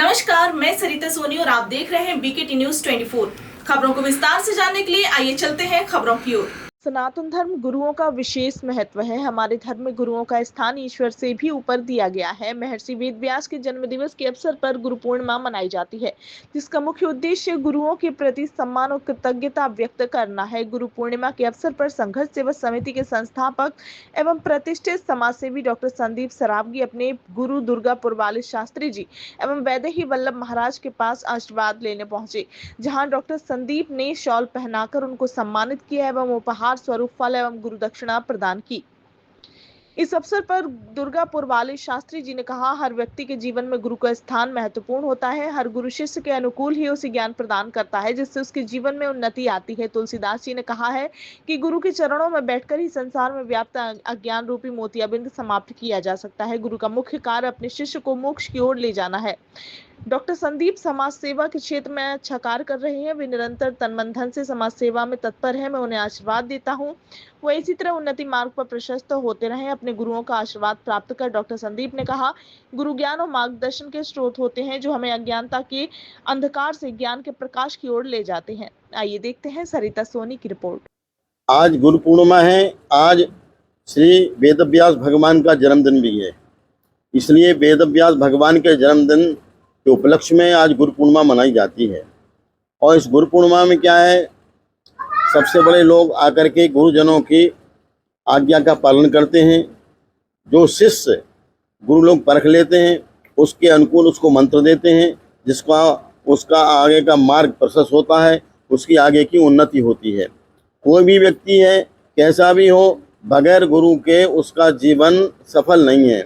नमस्कार, मैं सरिता सोनी और आप देख रहे हैं बीकेटी न्यूज 24। खबरों को विस्तार से जानने के लिए आइए चलते हैं खबरों की ओर। सनातन धर्म गुरुओं का विशेष महत्व है। हमारे धर्म में गुरुओं का स्थान ईश्वर से भी ऊपर दिया गया है। महर्षि वेद व्यास के जन्म दिवस के अवसर पर गुरु पूर्णिमा मनाई जाती है, जिसका मुख्य उद्देश्य गुरुओं के प्रति सम्मान और कृतज्ञता व्यक्त करना है। गुरु पूर्णिमा के अवसर पर संघर्ष सेवा समिति के संस्थापक एवं प्रतिष्ठित समाजसेवी डॉक्टर संदीप सरावगी अपने गुरु दुर्गापुर वाले शास्त्री जी एवं वैदेही वल्लभ महाराज के पास आशीर्वाद लेने पहुंचे, जहां डॉक्टर संदीप ने शॉल पहनाकर उनको सम्मानित किया एवं उपहार स्वरूप फल एवं गुरु दक्षिणा प्रदान की। इस अवसर पर दुर्गापुर वाले शास्त्री जी ने कहा, हर व्यक्ति के जीवन में गुरु का स्थान महत्वपूर्ण होता है। हर गुरु शिष्य के अनुकूल ही उसे ज्ञान प्रदान करता है, जिससे उसके जीवन में उन्नति आती है। तुलसीदास जी ने कहा है कि गुरु के चरणों में बैठकर ही संसार में व्याप्त अज्ञान रूपी मोतियाबिंद समाप्त किया जा सकता है। गुरु का मुख्य कार्य अपने शिष्य को मोक्ष की ओर ले जाना है। डॉक्टर संदीप समाज सेवा के क्षेत्र में अच्छा कार्य कर रहे हैं। वे निरंतर तन मन धन से समाज सेवा में तत्पर हैं। मैं उन्हें आशीर्वाद देता हूं, वो इसी तरह उन्नति मार्ग पर प्रशस्त होते रहें। अपने गुरुओं का आशीर्वाद प्राप्त कर डॉक्टर संदीप ने कहा, गुरु ज्ञान और मार्गदर्शन के स्रोत होते हैं, जो हमें अज्ञानता के अंधकार से ज्ञान के प्रकाश की ओर ले जाते हैं। आइए देखते हैं सरिता सोनी की रिपोर्ट। आज गुरु पूर्णिमा है। आज श्री वेदव्यास भगवान का जन्मदिन भी है, इसलिए वेदव्यास भगवान के जन्मदिन के उपलक्ष्य में आज गुरु पूर्णिमा मनाई जाती है। और इस गुरु पूर्णिमा में क्या है, सबसे बड़े लोग आकर के गुरुजनों की आज्ञा का पालन करते हैं। जो शिष्य गुरु लोग परख लेते हैं, उसके अनुकूल उसको मंत्र देते हैं, जिसका उसका आगे का मार्ग प्रशस्त होता है, उसकी आगे की उन्नति होती है। कोई भी व्यक्ति है, कैसा भी हो, बगैर गुरु के उसका जीवन सफल नहीं है।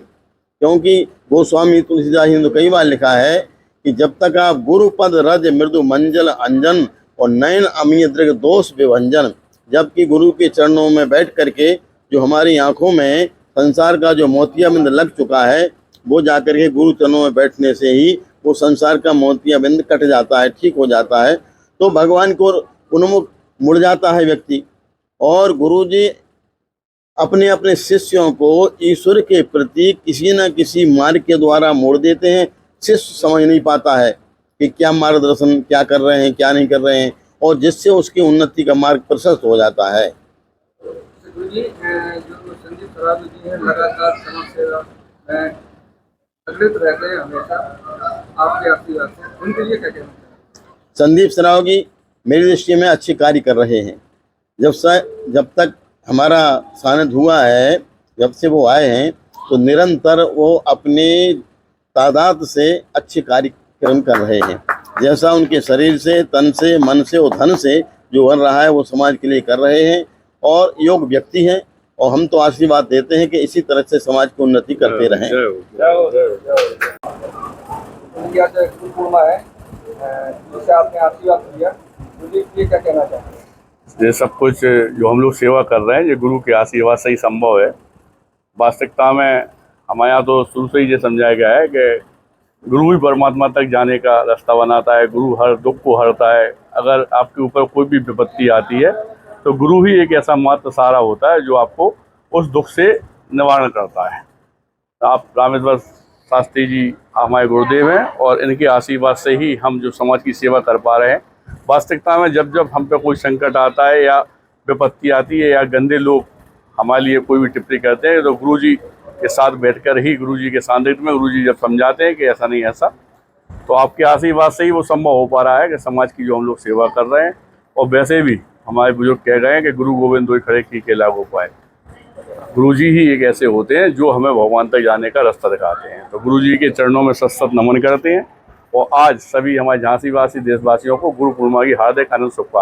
क्योंकि गोस्वामी तुलसीदास ने तो कई बार लिखा है कि जब तक आप गुरु पद रज मृदु मंजल अंजन और नयन अमीय दृग दोष विभंजन, जबकि गुरु के चरणों में बैठ करके जो हमारी आंखों में संसार का जो मोतियाबिंद लग चुका है, वो जाकर के गुरु चरणों में बैठने से ही वो संसार का मोतियाबिंद कट जाता है, ठीक हो जाता है। तो भगवान को उन्मुख मुड़ जाता है व्यक्ति। और गुरु जी अपने अपने शिष्यों को ईश्वर के प्रति किसी न किसी मार्ग के द्वारा मोड़ देते हैं। शिष्य समझ नहीं पाता है कि क्या मार्गदर्शन क्या कर रहे हैं, क्या नहीं कर रहे हैं, और जिससे उसकी उन्नति का मार्ग प्रशस्त हो जाता है। गुरु जी, जो संदीप सरावगी जी हैं, लगातार समाज सेवा में अग्रसर रहते हैं हमेशा, आपके आशीर्वाद से उनके लिए क्या कहना है? संदीप सरावगी मेरी दृष्टि में अच्छे कार्य कर रहे हैं। जब तक हमारा सानिध्य हुआ है, जब से वो आए हैं, तो निरंतर वो अपने तादाद से अच्छे कार्यक्रम कर रहे हैं। जैसा उनके शरीर से, तन से, मन से और धन से जो बन रहा है, वो समाज के लिए कर रहे हैं और योग व्यक्ति हैं। और हम तो आशीर्वाद देते हैं कि इसी तरह से समाज की उन्नति करते रहें। जिससे आपने आशीर्वाद दिया, ये क्या कहना चाहते हैं? ये सब कुछ जो हम लोग सेवा कर रहे हैं, ये गुरु के आशीर्वाद से ही संभव है। वास्तविकता में हमारे यहाँ तो शुरू से ही ये समझाया गया है कि गुरु ही परमात्मा तक जाने का रास्ता बनाता है। गुरु हर दुख को हरता है। अगर आपके ऊपर कोई भी विपत्ति आती है, तो गुरु ही एक ऐसा मात्र सहारा होता है जो आपको उस दुख से निवारण करता है। आप रामेश्वर शास्त्री जी हमारे गुरुदेव हैं, और इनके आशीर्वाद से ही हम जो समाज की सेवा कर पा रहे हैं। वास्तविकता में जब जब हम पे कोई संकट आता है या विपत्ति आती है या गंदे लोग हमारे लिए कोई भी टिप्पणी करते हैं, तो गुरुजी के साथ बैठकर ही, गुरुजी के सानिध्य में गुरुजी जब समझाते हैं कि ऐसा नहीं ऐसा, तो आपके आशीर्वाद से ही वो संभव हो पा रहा है कि समाज की जो हम लोग सेवा कर रहे हैं। और वैसे भी हमारे बुजुर्ग कह गए हैं कि गुरु गोविंद दो खड़े की लागू पाए। गुरुजी ही एक ऐसे होते हैं जो हमें भगवान तक जाने का रास्ता दिखाते हैं। तो गुरुजी के चरणों में सत नमन करते हैं। और आज सभी हमारे झांसी वासी देशवासियों को गुरु पूर्णिमा की हार्दिक आनंद शुभकामनाएं।